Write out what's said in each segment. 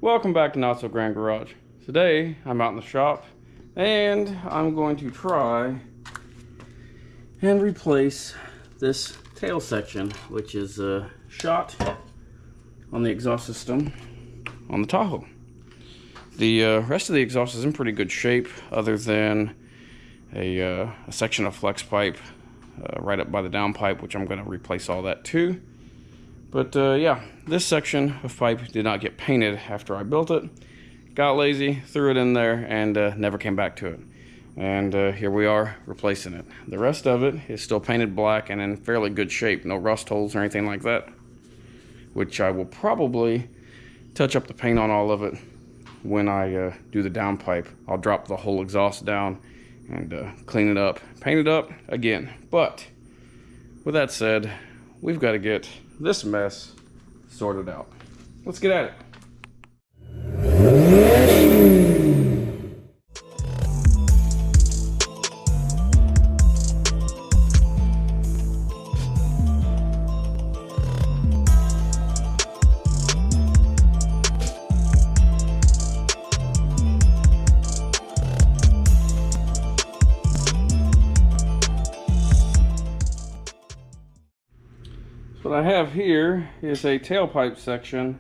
Welcome back to Not So Grand Garage. Today I'm out in the shop and I'm going to try and replace this tail section, which is shot on the exhaust system on the Tahoe. The rest of the exhaust is in pretty good shape, other than a section of flex pipe right up by the downpipe, which I'm going to replace all that too. But yeah, this section of pipe did not get painted after I built it. Got lazy, threw it in there, and never came back to it. And here we are replacing it. The rest of it is still painted black and in fairly good shape. No rust holes or anything like that. Which I will probably touch up the paint on all of it when I do the downpipe. I'll drop the whole exhaust down and clean it up, paint it up again. But with that said, we've got to get this mess sorted out. Let's get at it. What I have here is a tailpipe section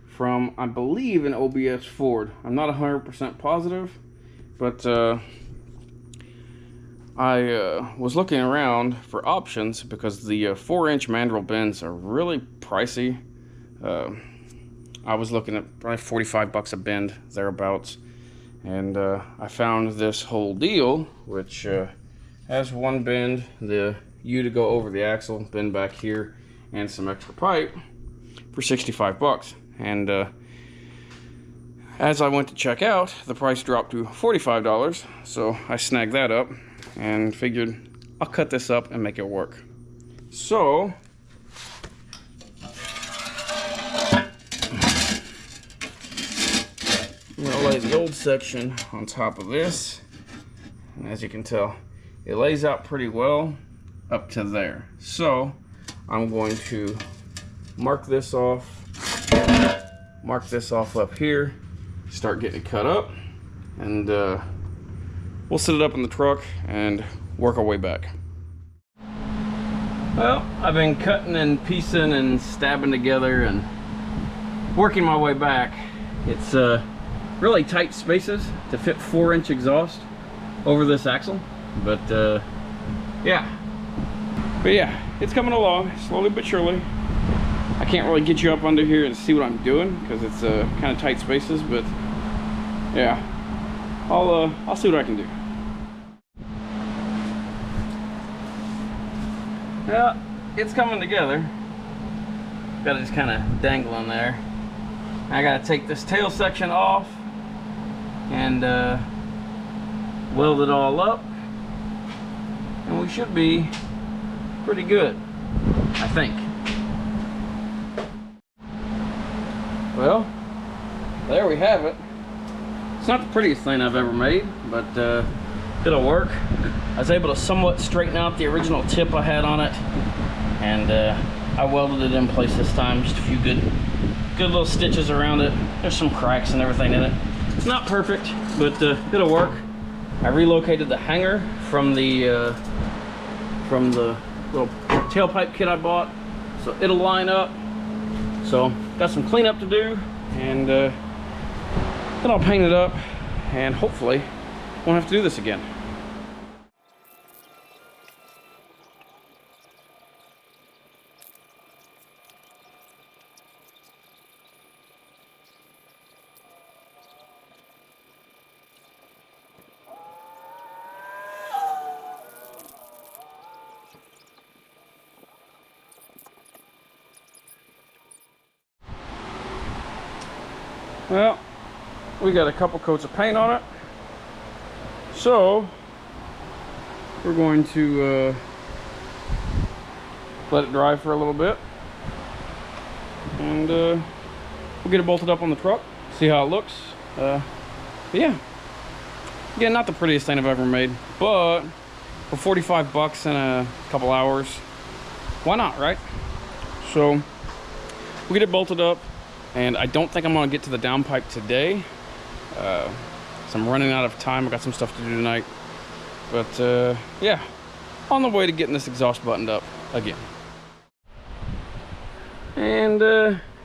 from, I believe, an OBS Ford. I'm not 100% positive, but I was looking around for options because the 4-inch mandrel bends are really pricey. I was looking at probably 45 bucks a bend, thereabouts, and I found this whole deal, which has one bend, the U to go over the axle, bend back here, and some extra pipe for 65 bucks. And as I went to check out, the price dropped to $45, so I snagged that up and figured I'll cut this up and make it work. So I'm gonna lay the old section on top of this, and as you can tell, it lays out pretty well up to there. So I'm going to mark this off up here, start getting it cut up, and we'll set it up in the truck and work our way back. Well, I've been cutting and piecing and stabbing together and working my way back. It's really tight spaces to fit 4-inch exhaust over this axle, but yeah, it's coming along slowly but surely. I can't really get you up under here and see what I'm doing because it's kind of tight spaces, but yeah, I'll see what I can do. Yeah, it's coming together. Got it just kind of dangling there. I got to take this tail section off and weld it all up, and we should be pretty good, I think. Well, there we have it. It's not the prettiest thing I've ever made, but it'll work. I was able to somewhat straighten out the original tip I had on it, and I welded it in place this time. Just a few good little stitches around it. There's some cracks and everything in it. It's not perfect, but it'll work. I relocated the hanger from the little tailpipe kit I bought, so it'll line up. So got some cleanup to do, and then I'll paint it up and hopefully won't have to do this again. Well, we got a couple coats of paint on it, so we're going to let it dry for a little bit, and we'll get it bolted up on the truck, see how it looks. But yeah, again, not the prettiest thing I've ever made, but for 45 bucks in a couple hours, why not, right? So we'll get it bolted up, and I don't think I'm gonna get to the downpipe today. So I'm running out of time. I got some stuff to do tonight. But yeah, on the way to getting this exhaust buttoned up again. And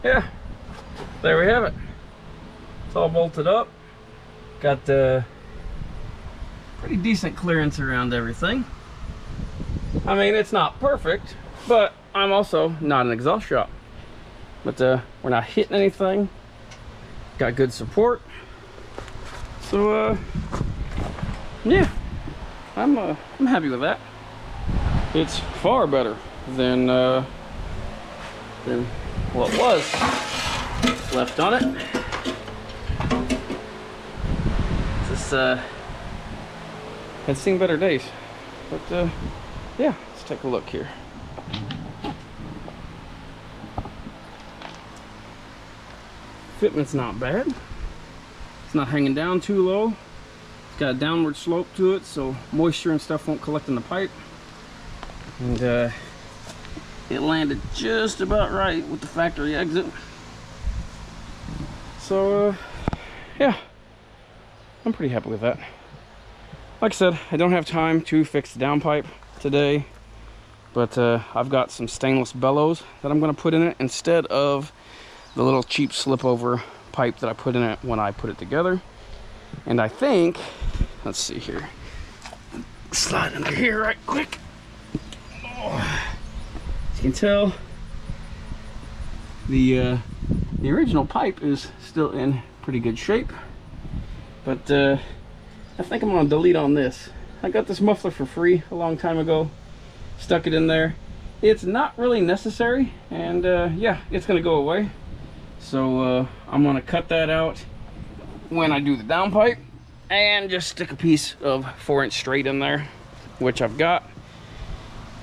yeah, there we have it. It's all bolted up. Got pretty decent clearance around everything. I mean, it's not perfect, but I'm also not an exhaust shop. But we're not hitting anything. Got good support. So yeah, I'm happy with that. It's far better than what was left on it. This had seen better days, but yeah, let's take a look here. Fitment's not bad. It's not hanging down too low. It's got a downward slope to it, so moisture and stuff won't collect in the pipe. And it landed just about right with the factory exit. So yeah, I'm pretty happy with that. Like I said, I don't have time to fix the downpipe today, but I've got some stainless bellows that I'm going to put in it instead of the little cheap slip over pipe that I put in it when I put it together. And I think, let's see here, slide under here right quick. Oh, as you can tell, the original pipe is still in pretty good shape, but I think I'm gonna delete on this. I got this muffler for free a long time ago, stuck it in there. It's not really necessary, and yeah, it's gonna go away. So I'm gonna cut that out when I do the downpipe and just stick a piece of 4-inch straight in there, which I've got.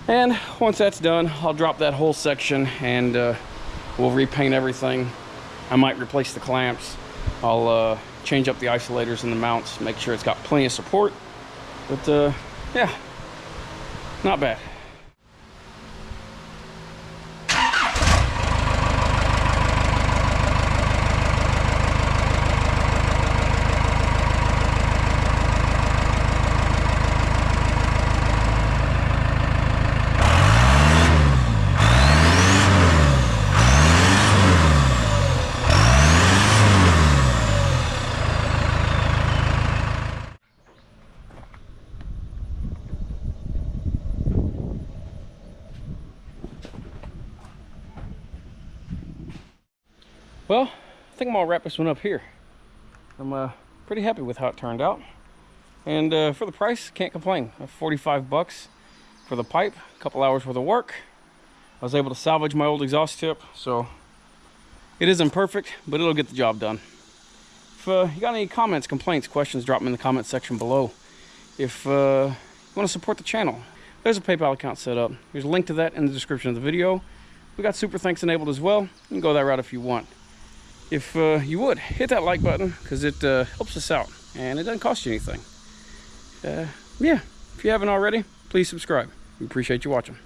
And once that's done, I'll drop that whole section and we'll repaint everything. I might replace the clamps. I'll change up the isolators and the mounts, make sure it's got plenty of support. But yeah, not bad. Well, I think I'm gonna wrap this one up here. I'm pretty happy with how it turned out. And for the price, can't complain. 45 bucks for the pipe, a couple hours worth of work. I was able to salvage my old exhaust tip, so it isn't perfect, but it'll get the job done. If you got any comments, complaints, questions, drop them in the comment section below. If you want to support the channel, there's a PayPal account set up. There's a link to that in the description of the video. We got SuperThanks enabled as well. You can go that route if you want. If you would, hit that like button, because it helps us out, and it doesn't cost you anything. Yeah, if you haven't already, please subscribe. We appreciate you watching.